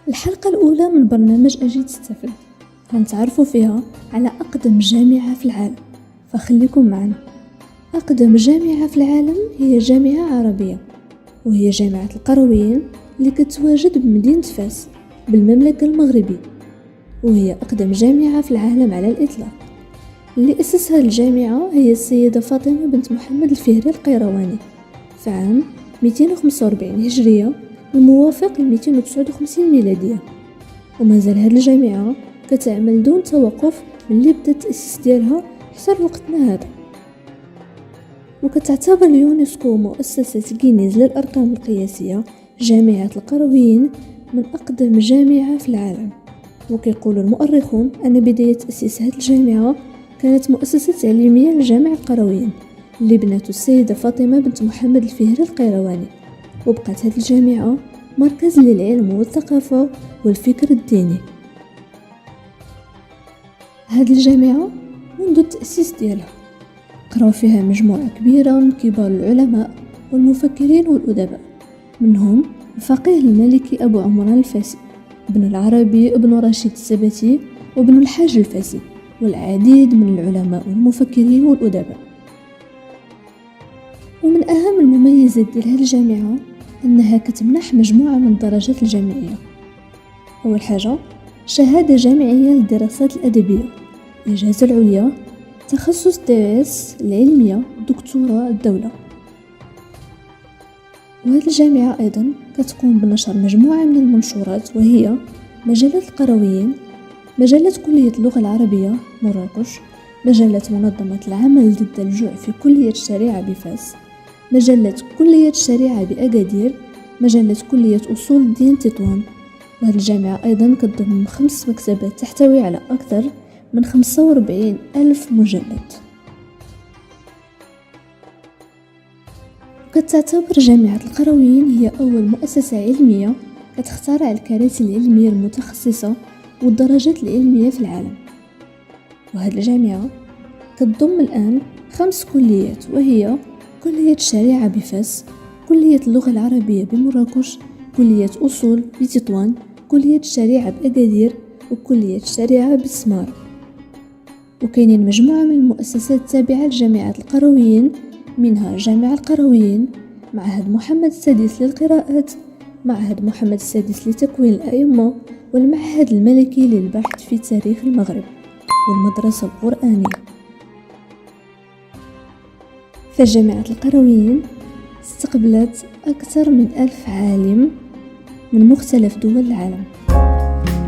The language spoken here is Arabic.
الحلقة الأولى من برنامج أجي تستفد هنتعرفوا فيها على أقدم جامعة في العالم، فخليكم معنا. أقدم جامعة في العالم هي جامعة عربية، وهي جامعة القرويين اللي كتواجد بمدينة فاس بالمملكة المغربية، وهي أقدم جامعة في العالم على الإطلاق. اللي أسسها الجامعة هي السيدة فاطمة بنت محمد الفهري القيرواني في عام 245 هجرية الموافق ل 259 ميلادية، ومازال هاد الجامعة كتعمل دون توقف من اللي بدا التأسيس ديالها حتى لوقتنا هذا. وكتعتبر اليونسكو مؤسسة جينيز للأرقام القياسية جامعة القرويين من أقدم جامعة في العالم. وكيقول المؤرخون أن بداية تأسيس هاد الجامعة كانت مؤسسة تعليمية لجامع القرويين اللي بنته السيدة فاطمة بنت محمد الفهري القيرواني، وبقات هاد الجامعة مركز للعلم والثقافة والفكر الديني. هاد الجامعة منذ التأسيس ديالها قراو فيها مجموعة كبيرة من كبار العلماء والمفكرين والأدباء، منهم الفقيه المالكي أبو عمران الفاسي، ابن العربي، ابن رشيد السبتي، وابن الحاج الفاسي، والعديد من العلماء والمفكرين والأدباء. ومن أهم المميزات ديال هذه الجامعة أنها كتمنح مجموعة من الدرجات الجامعية. أول حاجة شهادة جامعية للدراسات الأدبية، الإجازة العليا، تخصص درس العلمية، دكتوراه الدولة. وهذه الجامعة أيضا كتقوم بنشر مجموعة من المنشورات، وهي مجلة القرويين، مجلة كلية اللغة العربية مراكش، مجلة منظمة العمل ضد الجوع في كلية الشريعة بفاس، مجلة كلية الشريعة بأكادير، مجلة كلية أصول الدين تطوان. وهذه الجامعة أيضا كتضم 5 مكتبات تحتوي على أكثر من 45,000 مجلد. وكتعتبر جامعة القرويين هي أول مؤسسة علمية كتخترع الكراسي العلمية المتخصصة والدرجات العلمية في العالم. وهذه الجامعة كتضم الآن 5 كليات، وهي كلية الشريعة بفاس، كلية اللغة العربية بمراكش، كلية أصول بتطوان، كلية الشريعة بأكادير، وكلية الشريعة بسمار. وكاينين مجموعة من المؤسسات التابعة لجامعة القرويين، منها جامع القرويين، معهد محمد السادس للقراءات، معهد محمد السادس لتكوين الأئمة، والمعهد الملكي للبحث في تاريخ المغرب، والمدرسة القرآنية. فجامعة القرويين استقبلت أكثر من 1000 عالم من مختلف دول العالم.